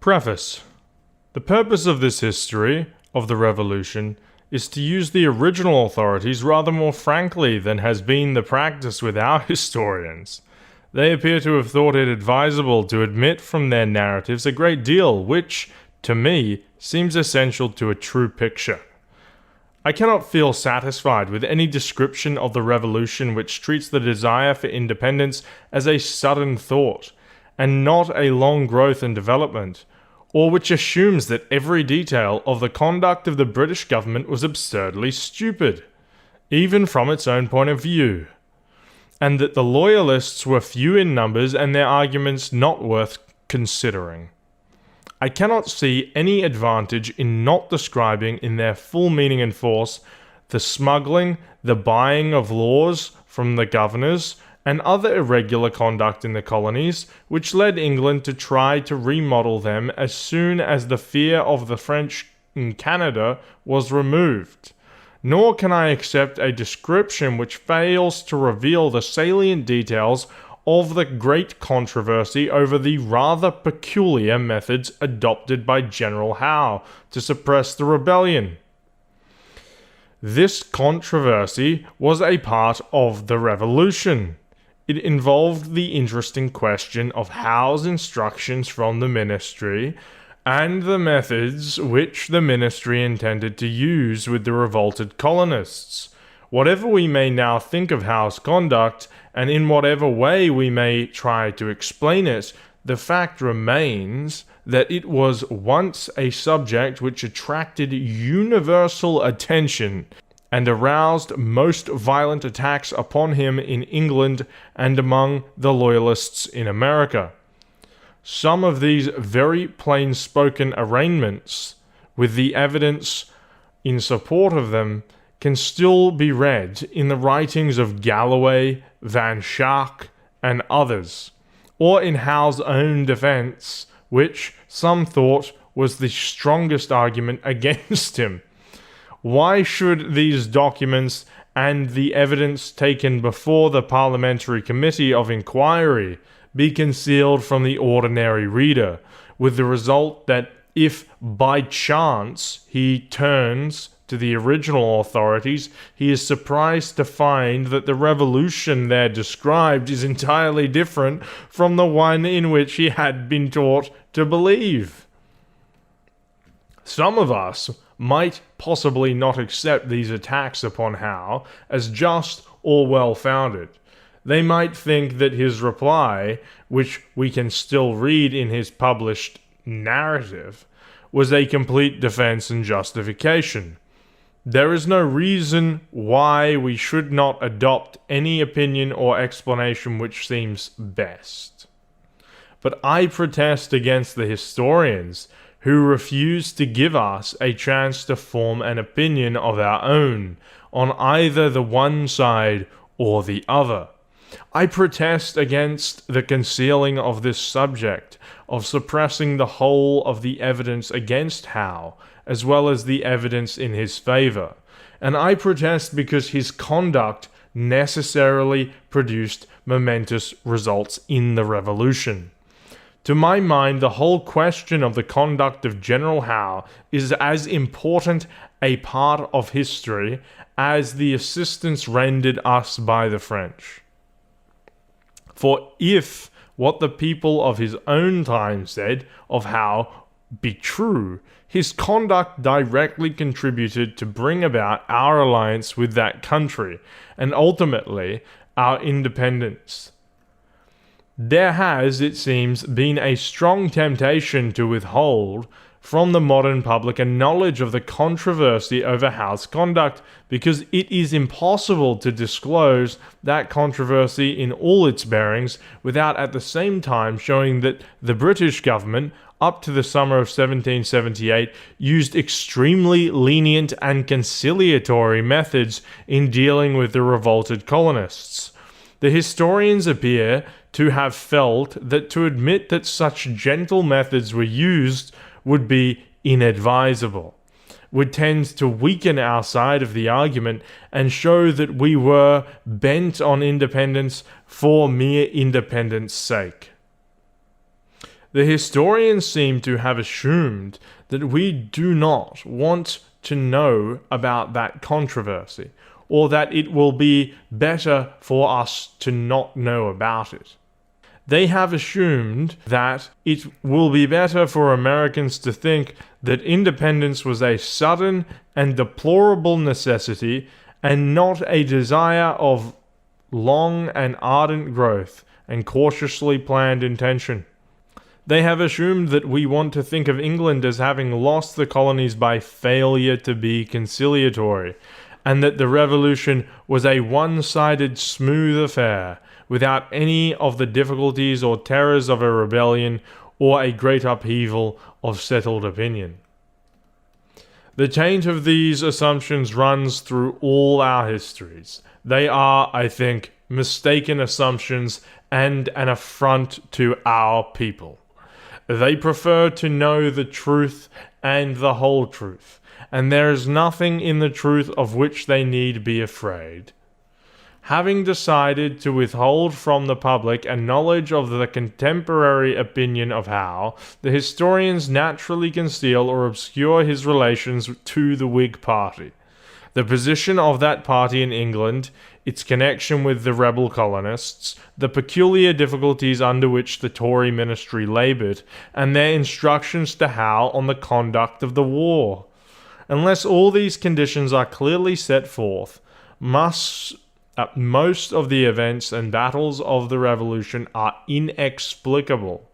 Preface. The purpose of this history of the revolution is to use the original authorities rather more frankly than has been the practice with our historians. They appear to have thought it advisable to admit from their narratives a great deal which, to me, seems essential to a true picture. I cannot feel satisfied with any description of the revolution which treats the desire for independence as a sudden thought, and not a long growth and development, or which assumes that every detail of the conduct of the British government was absurdly stupid, even from its own point of view, and that the Loyalists were few in numbers and their arguments not worth considering. I cannot see any advantage in not describing in their full meaning and force the smuggling, the buying of laws from the governors, and other irregular conduct in the colonies, which led England to try to remodel them as soon as the fear of the French in Canada was removed. Nor can I accept a description which fails to reveal the salient details of the great controversy over the rather peculiar methods adopted by General Howe to suppress the rebellion. This controversy was a part of the revolution. It involved the interesting question of Howe's instructions from the ministry and the methods which the ministry intended to use with the revolted colonists. Whatever we may now think of Howe's conduct, and in whatever way we may try to explain it, the fact remains that it was once a subject which attracted universal attention and aroused most violent attacks upon him in England and among the Loyalists in America. Some of these very plain-spoken arraignments, with the evidence in support of them, can still be read in the writings of Galloway, Van Schaik, and others, or in Howe's own defense, which some thought was the strongest argument against him. Why should these documents and the evidence taken before the Parliamentary Committee of Inquiry be concealed from the ordinary reader, with the result that if by chance he turns to the original authorities, he is surprised to find that the revolution there described is entirely different from the one in which he had been taught to believe? Some of us might possibly not accept these attacks upon Howe as just or well-founded. They might think that his reply, which we can still read in his published narrative, was a complete defense and justification. There is no reason why we should not adopt any opinion or explanation which seems best. But I protest against the historians who refuse to give us a chance to form an opinion of our own on either the one side or the other. I protest against the concealing of this subject, of suppressing the whole of the evidence against Howe, as well as the evidence in his favor. And I protest because his conduct necessarily produced momentous results in the revolution. To my mind, the whole question of the conduct of General Howe is as important a part of history as the assistance rendered us by the French. For if what the people of his own time said of Howe be true, his conduct directly contributed to bring about our alliance with that country, and ultimately our independence. There has, it seems, been a strong temptation to withhold from the modern public a knowledge of the controversy over Howe's conduct, because it is impossible to disclose that controversy in all its bearings without at the same time showing that the British government, up to the summer of 1778, used extremely lenient and conciliatory methods in dealing with the revolted colonists. The historians appear to have felt that to admit that such gentle methods were used would be inadvisable, would tend to weaken our side of the argument and show that we were bent on independence for mere independence' sake. The historians seem to have assumed that we do not want to know about that controversy, or that it will be better for us to not know about it. They have assumed that it will be better for Americans to think that independence was a sudden and deplorable necessity and not a desire of long and ardent growth and cautiously planned intention. They have assumed that we want to think of England as having lost the colonies by failure to be conciliatory, and that the revolution was a one-sided smooth affair, without any of the difficulties or terrors of a rebellion or a great upheaval of settled opinion. The taint of these assumptions runs through all our histories. They are, I think, mistaken assumptions and an affront to our people. They prefer to know the truth and the whole truth, and there is nothing in the truth of which they need be afraid. Having decided to withhold from the public a knowledge of the contemporary opinion of Howe, the historians naturally conceal or obscure his relations to the Whig party, the position of that party in England, its connection with the rebel colonists, the peculiar difficulties under which the Tory ministry laboured, and their instructions to Howe on the conduct of the war. Unless all these conditions are clearly set forth, most of the events and battles of the Revolution are inexplicable.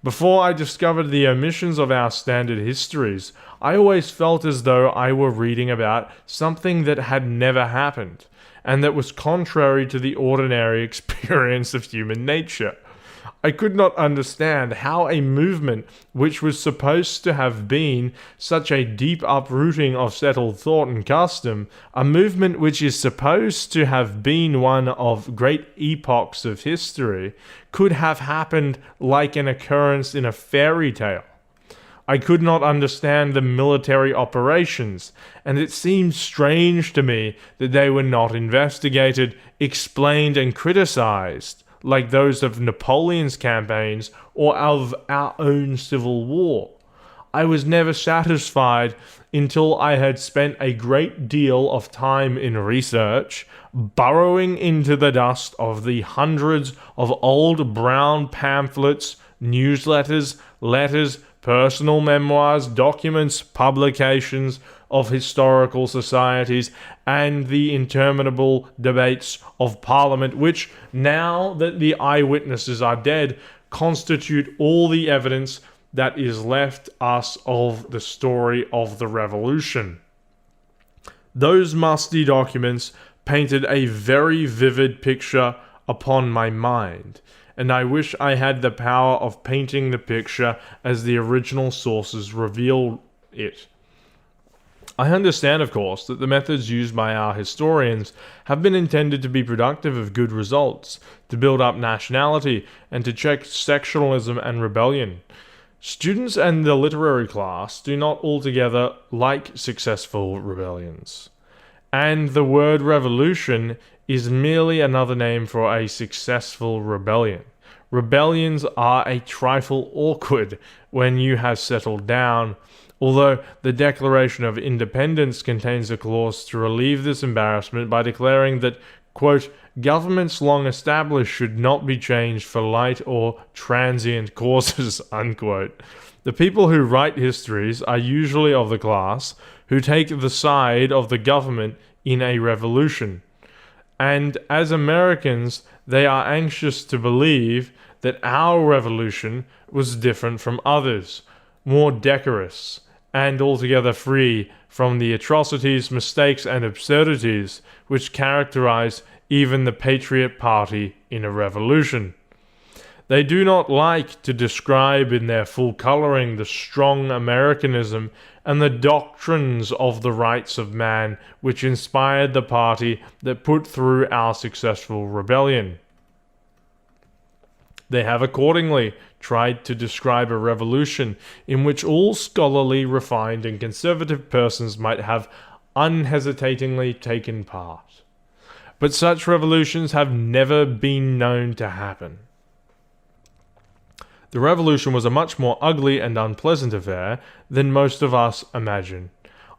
Before I discovered the omissions of our standard histories, I always felt as though I were reading about something that had never happened, and that was contrary to the ordinary experience of human nature. I could not understand how a movement which was supposed to have been such a deep uprooting of settled thought and custom, a movement which is supposed to have been one of great epochs of history, could have happened like an occurrence in a fairy tale. I could not understand the military operations, and it seemed strange to me that they were not investigated, explained, and criticized, like those of Napoleon's campaigns or of our own Civil War. I was never satisfied until I had spent a great deal of time in research, burrowing into the dust of the hundreds of old brown pamphlets, newsletters, letters, personal memoirs, documents, publications of historical societies, and the interminable debates of Parliament, which, now that the eyewitnesses are dead, constitute all the evidence that is left us of the story of the Revolution. Those musty documents painted a very vivid picture upon my mind, and I wish I had the power of painting the picture as the original sources reveal it. I understand, of course, that the methods used by our historians have been intended to be productive of good results, to build up nationality, and to check sectionalism and rebellion. Students and the literary class do not altogether like successful rebellions, and the word revolution is merely another name for a successful rebellion. Rebellions are a trifle awkward when you have settled down, although the Declaration of Independence contains a clause to relieve this embarrassment by declaring that, quote, governments long established should not be changed for light or transient causes, unquote. The people who write histories are usually of the class who take the side of the government in a revolution. And as Americans, they are anxious to believe that our revolution was different from others, more decorous, and altogether free from the atrocities, mistakes, and absurdities which characterize even the Patriot Party in a revolution. They do not like to describe in their full coloring the strong Americanism and the doctrines of the rights of man which inspired the party that put through our successful rebellion. They have accordingly tried to describe a revolution in which all scholarly, refined, and conservative persons might have unhesitatingly taken part. But such revolutions have never been known to happen. The revolution was a much more ugly and unpleasant affair than most of us imagine.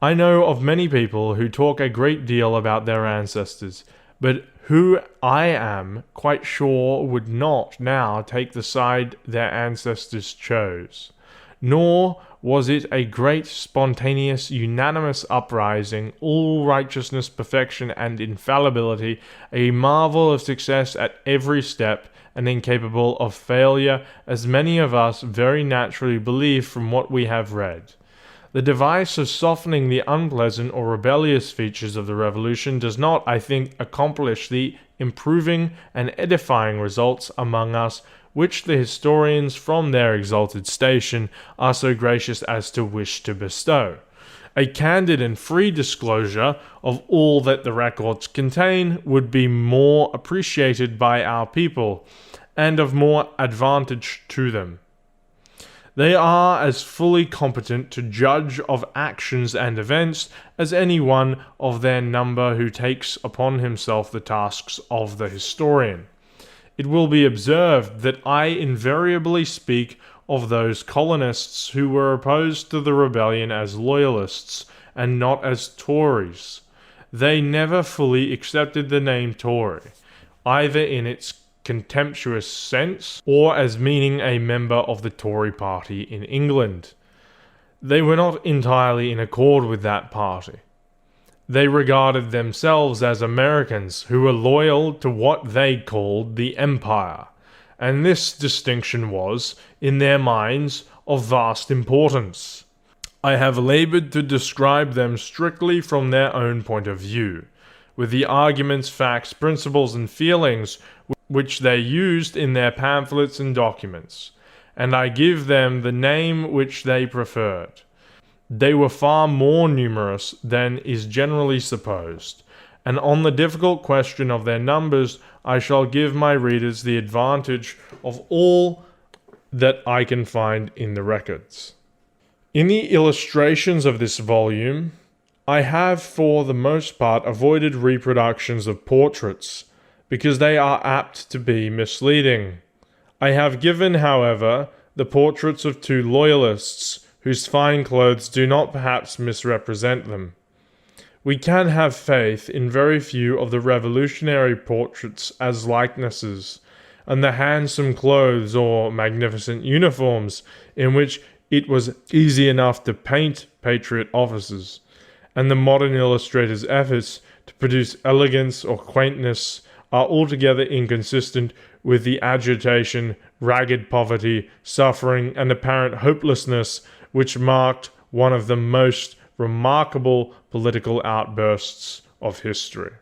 I know of many people who talk a great deal about their ancestors, but who I am quite sure would not now take the side their ancestors chose. Nor was it a great, spontaneous, unanimous uprising, all righteousness, perfection, and infallibility, a marvel of success at every step, and incapable of failure, as many of us very naturally believe from what we have read. The device of softening the unpleasant or rebellious features of the revolution does not, I think, accomplish the improving and edifying results among us which the historians from their exalted station are so gracious as to wish to bestow. A candid and free disclosure of all that the records contain would be more appreciated by our people, and of more advantage to them. They are as fully competent to judge of actions and events as any one of their number who takes upon himself the tasks of the historian. It will be observed that I invariably speak of those colonists who were opposed to the rebellion as Loyalists, and not as Tories. They never fully accepted the name Tory, either in its contemptuous sense, or as meaning a member of the Tory party in England. They were not entirely in accord with that party. They regarded themselves as Americans who were loyal to what they called the Empire, and this distinction was, in their minds, of vast importance. I have labored to describe them strictly from their own point of view, with the arguments, facts, principles, and feelings which they used in their pamphlets and documents, and I give them the name which they preferred. They were far more numerous than is generally supposed, and on the difficult question of their numbers I shall give my readers the advantage of all that I can find in the records. In the illustrations of this volume, I have for the most part avoided reproductions of portraits, because they are apt to be misleading. I have given, however, the portraits of two Loyalists, whose fine clothes do not perhaps misrepresent them. We can have faith in very few of the revolutionary portraits as likenesses, and the handsome clothes or magnificent uniforms in which it was easy enough to paint patriot officers, and the modern illustrator's efforts to produce elegance or quaintness are altogether inconsistent with the agitation, ragged poverty, suffering, and apparent hopelessness which marked one of the most remarkable political outbursts of history.